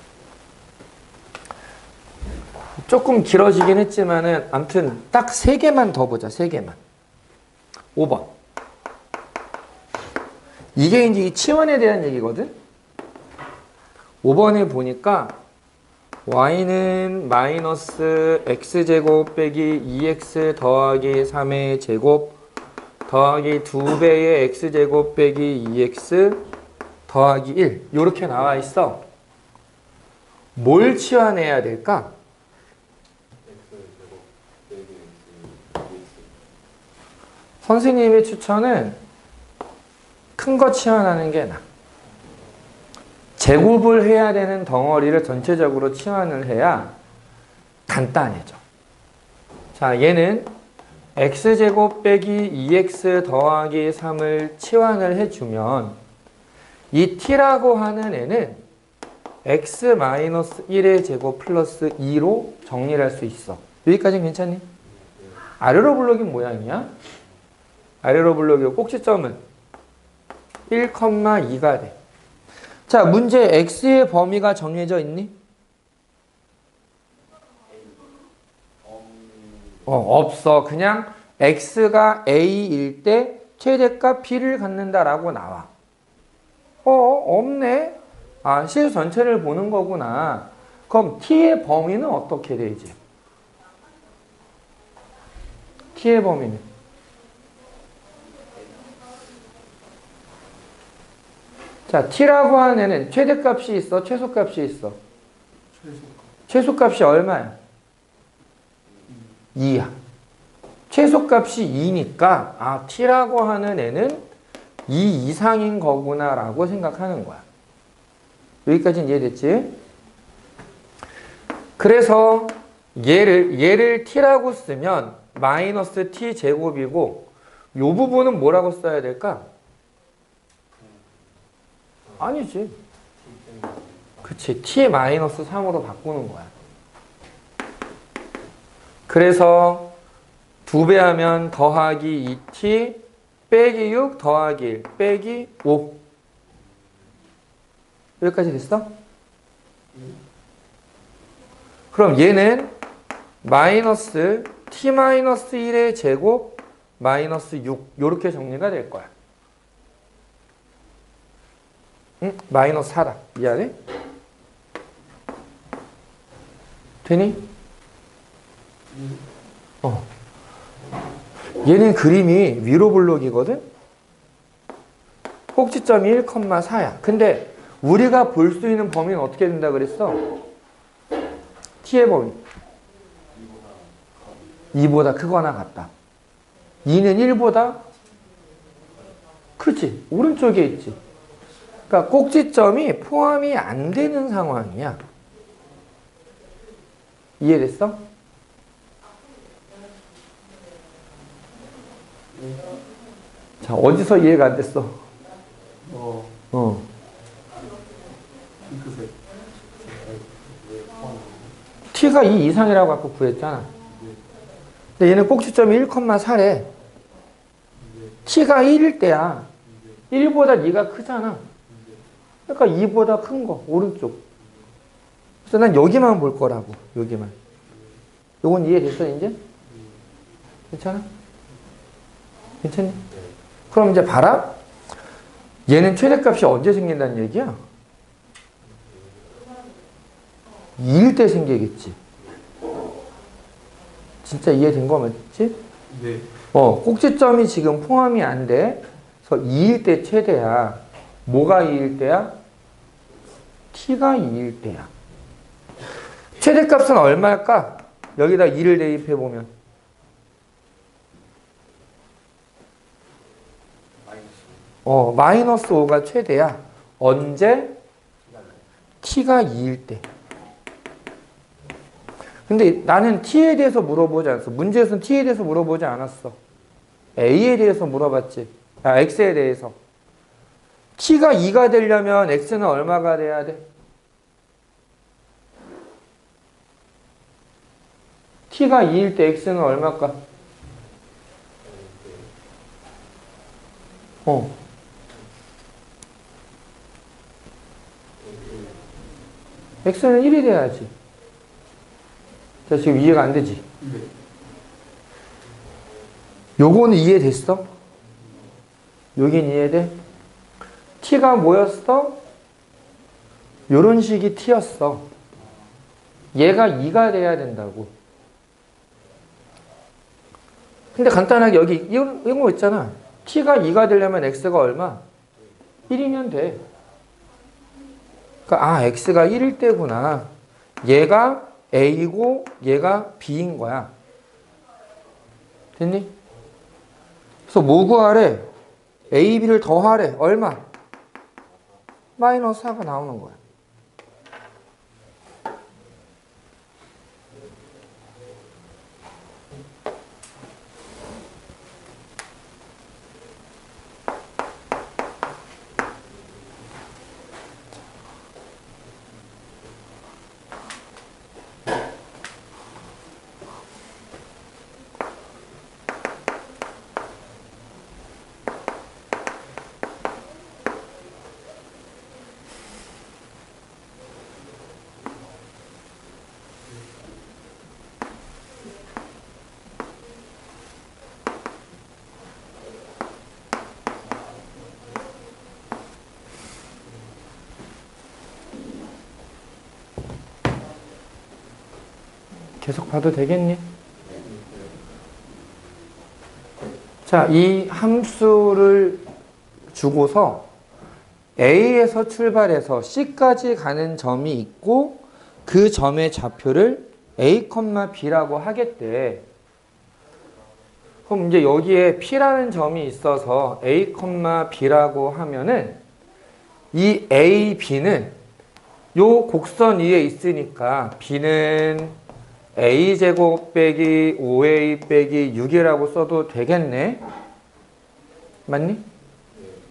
조금 길어지긴 했지만은 아무튼 딱 3개만 더 보자. 3개만. 5번. 이게 이제 이 치환에 대한 얘기거든. 5번에 보니까 y는 마이너스 x제곱 빼기 2x 더하기 3의 제곱 더하기 2배의 x제곱 빼기 2x 더하기 1 이렇게 나와 있어. 뭘 치환해야 될까? 선생님의 추천은 큰 거 치환하는 게 나아. 제곱을 해야 되는 덩어리를 전체적으로 치환을 해야 간단해져. 자, 얘는 x제곱 빼기 2x 더하기 3을 치환을 해주면 이 t라고 하는 애는 x-1의 제곱 플러스 2로 정리를 할 수 있어. 여기까지는 괜찮니? 아래로 블록인 모양이야. 아래로 블록이고 꼭지점은 1,2가 돼. 자, 문제 x의 범위가 정해져 있니? 없어. 그냥 x가 a일 때 최대값 b를 갖는다라고 나와. 없네. 아, 실 전체를 보는 거구나. 그럼 t의 범위는 어떻게 되지? t의 범위는 자, t라고 하는 애는 최대값이 있어, 최소값이 있어? 최소값이 얼마야? 2야. 최소값이 2니까 아, t라고 하는 애는 2 이상인 거구나 라고 생각하는 거야. 여기까지는 이해됐지? 그래서 얘를 t라고 쓰면 마이너스 t 제곱이고 요 부분은 뭐라고 써야 될까? 아니지. 그치. t의 마이너스 3으로 바꾸는 거야. 그래서 2배 하면 더하기 2t 빼기 6 더하기 1 빼기 5. 여기까지 됐어? 그럼 얘는 마이너스 t-1의 제곱 마이너스 6 요렇게 정리가 될 거야. 응? 마이너스 4다. 미안해. 되니? 얘는 그림이 위로 블록이거든? 꼭지점이 1,4야. 근데 우리가 볼 수 있는 범위는 어떻게 된다 그랬어? t의 범위. 2보다 크거나 같다. 2는 1보다 크지. 오른쪽에 있지. 그러니까 꼭지점이 포함이 안 되는 상황이야. 이해됐어? 자, 어디서 이해가 안 됐어? t가 2 이상이라고 아까 구했잖아. 근데 얘는 꼭지점이 1,4래. t가 1일 때야. 1보다 2가 크잖아. 그러니까 2보다 큰 거, 오른쪽. 그래서 난 여기만 볼 거라고, 여기만. 요건 이해됐어, 이제? 괜찮아? 괜찮니? 그럼 이제 봐라. 얘는 최대값이 언제 생긴다는 얘기야? 2일 때 생기겠지. 진짜 이해된 거 맞지? 네. 꼭지점이 지금 포함이 안 돼. 그래서 2일 때 최대야. 뭐가 2일 때야? t가 2일 때야. 최대값은 얼마일까? 여기다 2를 대입해 보면. 마이너스 5가 최대야. 언제? t가 2일 때. 근데 나는 t에 대해서 물어보지 않았어. 문제에서는 t에 대해서 물어보지 않았어. a에 대해서 물어봤지. x에 대해서. t가 2가 되려면 x는 얼마가 돼야 돼? t가 2일 때 x는 얼마일까? x는 1이 돼야지. 자, 지금 이해가 안 되지? 네. 요거는 이해됐어? 여긴 이해돼? t가 뭐였어? 요런 식이 t였어. 얘가 2가 돼야 된다고. 근데 간단하게 여기 이런 거 있잖아. t가 2가 되려면 x가 얼마? 1이면 돼. 그러니까 x가 1일 때구나. 얘가 a고 얘가 b인 거야. 됐니? 그래서 뭐 구하래? a, b를 더하래. 얼마? 마이너스 4가 나오는 거야. 계속 봐도 되겠니? 자, 이 함수를 주고서 A에서 출발해서 C까지 가는 점이 있고 그 점의 좌표를 A, B라고 하겠대. 그럼 이제 여기에 P라는 점이 있어서 A, B라고 하면은 이 A, B는 요 곡선 위에 있으니까 B는 A제곱 빼기 5A 빼기 6이라고 써도 되겠네. 맞니?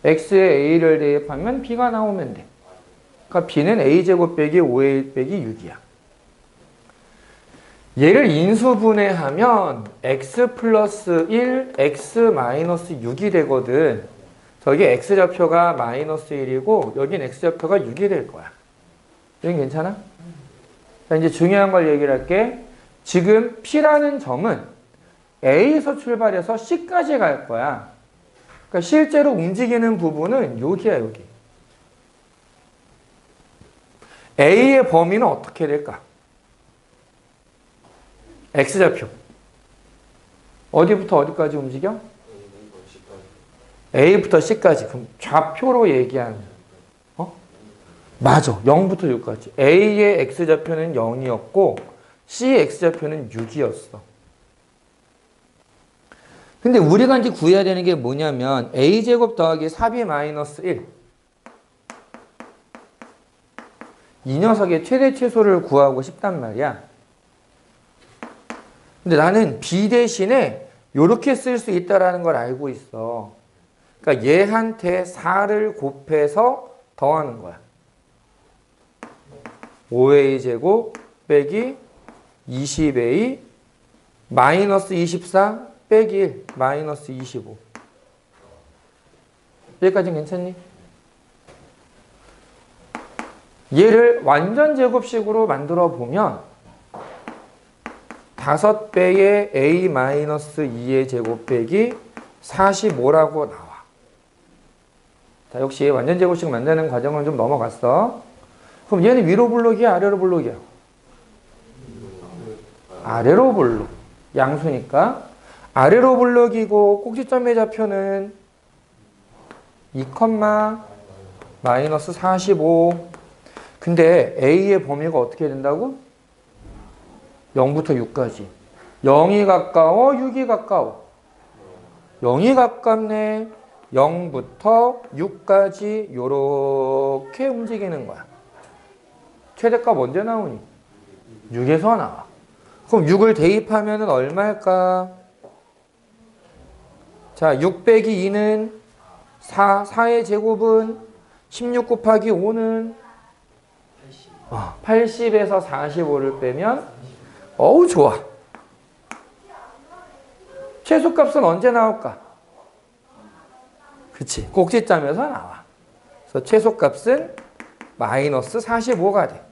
X에 A를 대입하면 B가 나오면 돼. 그러니까 B는 A제곱 빼기 5A 빼기 6이야. 얘를 인수분해하면 X 플러스 1, X 마이너스 6이 되거든. 저기 X좌표가 마이너스 1이고 여긴 X좌표가 6이 될 거야. 여긴 괜찮아? 자, 이제 중요한 걸 얘기를 할게. 지금 P라는 점은 A에서 출발해서 C까지 갈 거야. 그러니까 실제로 움직이는 부분은 여기야, 여기. A의 범위는 어떻게 될까? X좌표. 어디부터 어디까지 움직여? A부터 C까지. 그럼 좌표로 얘기하면. 맞아. 0부터 6까지. A의 X좌표는 0이었고 C의 X좌표는 6이었어. 근데 우리가 이제 구해야 되는 게 뭐냐면 A제곱 더하기 4B 마이너스 1. 이 녀석의 최대 최소를 구하고 싶단 말이야. 근데 나는 B 대신에 이렇게 쓸 수 있다는 걸 알고 있어. 그러니까 얘한테 4를 곱해서 더하는 거야. 5A 제곱 빼기 20A 마이너스 24 빼기 1 마이너스 25. 여기까지는 괜찮니? 얘를 완전 제곱식으로 만들어 보면 5배의 A 마이너스 2의 제곱 빼기 45라고 나와. 자, 역시 완전 제곱식 만드는 과정은 좀 넘어갔어. 그럼 얘는 위로 블록이야, 아래로 블록이야? 아래로 블록. 양수니까. 아래로 블록이고 꼭지점의 좌표는 2, 마이너스 45. 근데 A의 범위가 어떻게 된다고? 0부터 6까지. 0이 가까워, 6이 가까워? 0이 가깝네. 0부터 6까지 요렇게 움직이는 거야. 최대값 언제 나오니? 6에서 나와. 그럼 6을 대입하면 얼마일까? 자, 6 빼기 2는 4, 4의 제곱은 16 곱하기 5는 80에서 45를 빼면 어우 좋아. 최소값은 언제 나올까? 그치, 꼭지점에서 나와. 그래서 최소값은 마이너스 45가 돼.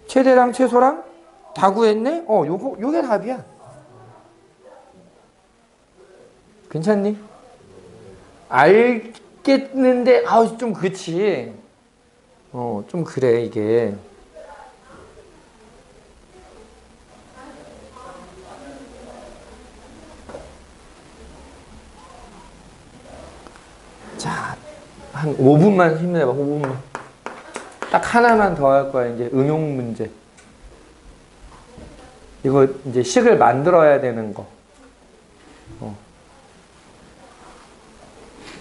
최대랑 최소랑 다 구했네? 요게 답이야. 괜찮니? 알겠는데, 좀 그치. 좀 그래, 이게. 자, 한 5분만 힘내봐, 5분만. 딱 하나만 더 할 거야, 이제 응용 문제. 이거 이제 식을 만들어야 되는 거.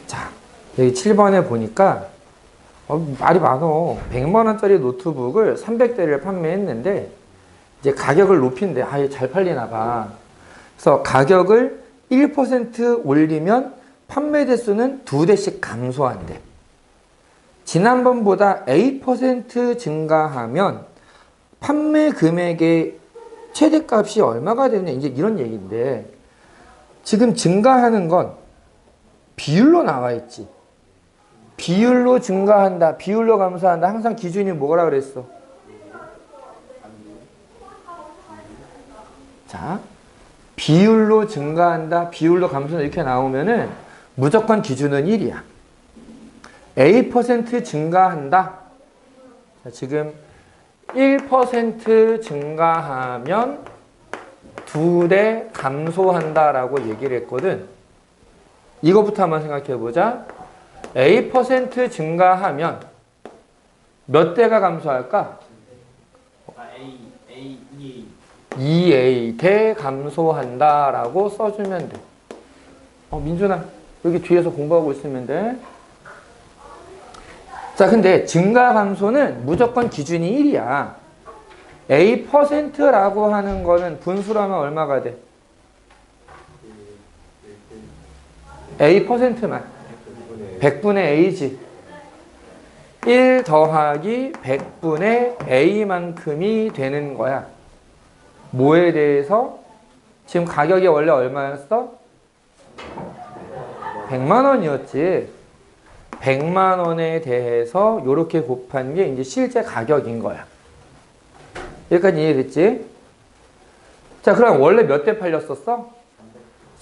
자, 여기 7번에 보니까 말이 많어. 100만원짜리 노트북을 300대를 판매했는데 이제 가격을 높인대. 잘 팔리나 봐. 그래서 가격을 1% 올리면 판매 대수는 2대씩 감소한대. 지난번보다 A% 증가하면 판매 금액의 최대값이 얼마가 되느냐, 이제 이런 얘기인데, 지금 증가하는 건 비율로 나와 있지. 비율로 증가한다, 비율로 감소한다. 항상 기준이 뭐라 그랬어? 자, 비율로 증가한다, 비율로 감소한다 이렇게 나오면은 무조건 기준은 1이야. A% 증가한다. 자, 지금 1% 증가하면 2대 감소한다라고 얘기를 했거든. 이것부터 한번 생각해 보자. A% 증가하면 몇 대가 감소할까? A, 2A 대 감소한다라고 써주면 돼. 민준아, 여기 뒤에서 공부하고 있으면 돼. 자, 근데 증가 감소는 무조건 기준이 1이야. A%라고 하는 거는 분수라면 얼마가 돼? A%만. 100분의 A지. 1 더하기 100분의 A만큼이 되는 거야. 뭐에 대해서? 지금 가격이 원래 얼마였어? 100만 원이었지. 100만 원에 대해서 이렇게 곱한 게 이제 실제 가격인 거야. 여기까지 이해됐지? 자, 그럼 원래 몇 대 팔렸었어?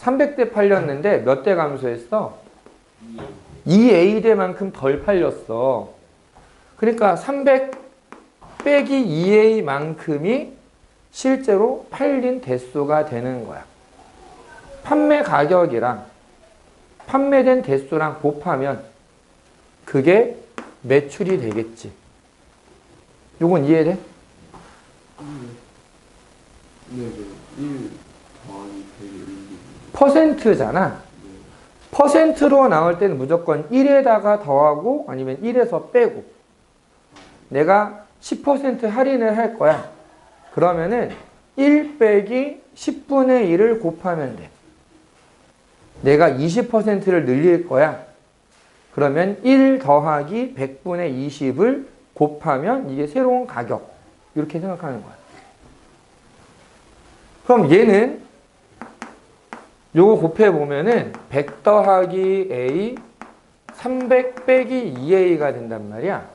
300대 팔렸는데 몇 대 감소했어? 2A대만큼 덜 팔렸어. 그러니까 300 빼기 2A만큼이 실제로 팔린 대수가 되는 거야. 판매 가격이랑 판매된 대수랑 곱하면 그게 매출이 되겠지. 요건 이해돼? 네, 1 더하기 100이 퍼센트잖아. 퍼센트로 나올 때는 무조건 1에다가 더하고 아니면 1에서 빼고. 내가 10% 할인을 할 거야. 그러면은 1 빼기 10분의 1을 곱하면 돼. 내가 20%를 늘릴 거야. 그러면 1 더하기 100분의 20을 곱하면 이게 새로운 가격. 이렇게 생각하는 거야. 그럼 얘는 요거 곱해보면은 100 더하기 A 300 빼기 2A가 된단 말이야.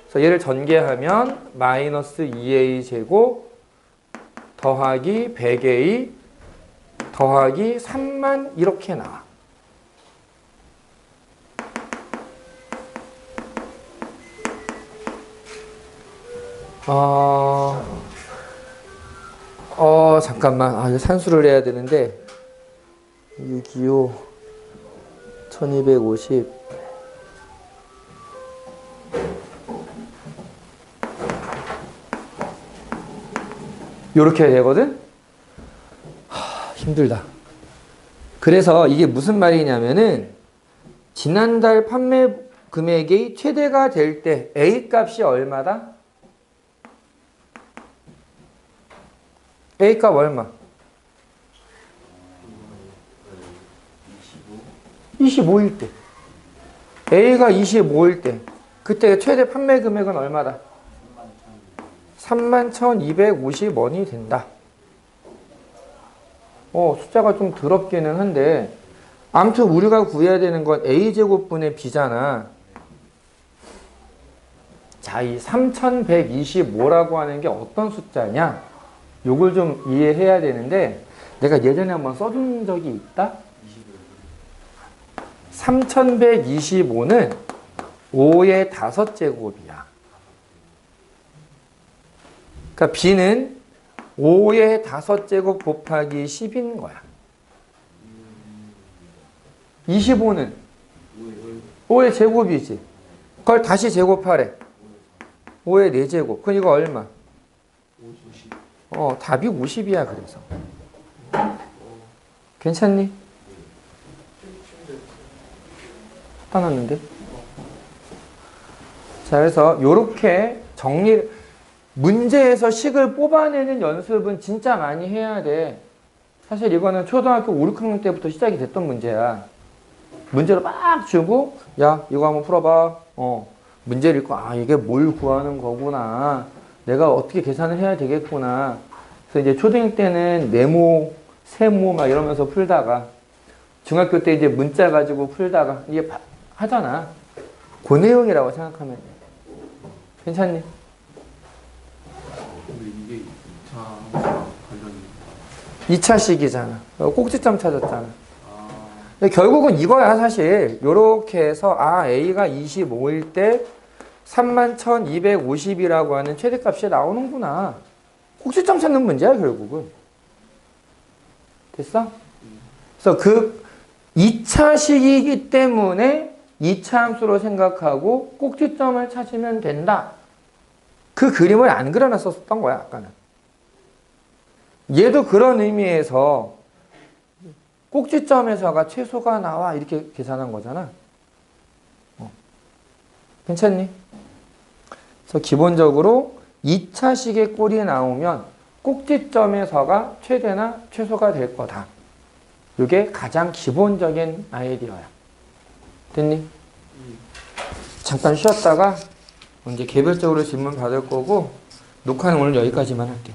그래서 얘를 전개하면 마이너스 2A 제곱 더하기 100A 더하기 3만 이렇게 나와. 잠깐만. 이거 산수를 해야 되는데 625 1250 요렇게 되거든? 힘들다. 그래서 이게 무슨 말이냐면은 지난달 판매 금액이 최대가 될 때 A 값이 얼마다? A 값 얼마? 25일 때. A가 25일 때. 그때 최대 판매 금액은 얼마다? 31,250원이 된다. 숫자가 좀 더럽기는 한데 아무튼 우리가 구해야 되는 건 A제곱분의 B잖아. 자, 이 3125라고 하는 게 어떤 숫자냐? 요걸 좀 이해해야 되는데 내가 예전에 한번 써준 적이 있다? 3125는 5의 5제곱이야. 그러니까 B는 5의 5제곱 곱하기 10인 거야. 25는 5의 제곱이지. 그걸 다시 제곱하래. 5의 4제곱. 그럼 이거 얼마? 답이 50이야, 그래서. 괜찮니? 따놨는데? 자, 그래서 요렇게 문제에서 식을 뽑아내는 연습은 진짜 많이 해야 돼. 사실 이거는 초등학교 5, 6학년 때부터 시작이 됐던 문제야. 문제를 막 주고, 야, 이거 한번 풀어봐. 문제를 읽고, 이게 뭘 구하는 거구나. 내가 어떻게 계산을 해야 되겠구나. 그래서 이제 초등학교 때는 네모, 세모 막 이러면서 풀다가, 중학교 때 이제 문자 가지고 풀다가, 이게 하잖아. 그 내용이라고 생각하면 돼. 괜찮니? 근데 이게 2차 관련이 2차식이잖아. 꼭지점 찾았잖아. 근데 결국은 이거야, 사실. 요렇게 해서, A가 25일 때 31,250이라고 하는 최대값이 나오는구나. 꼭지점 찾는 문제야, 결국은. 됐어? 그래서 그 2차식이기 때문에 2차 함수로 생각하고 꼭지점을 찾으면 된다. 그 그림을 안 그려놨었던 거야, 아까는. 얘도 그런 의미에서 꼭지점에서가 최소가 나와 이렇게 계산한 거잖아. 괜찮니? 그래서 기본적으로 2차식의 꼴이 나오면 꼭지점에서가 최대나 최소가 될 거다. 이게 가장 기본적인 아이디어야. 됐니? 잠깐 쉬었다가 이제 개별적으로 질문 받을 거고 녹화는 오늘 여기까지만 할게.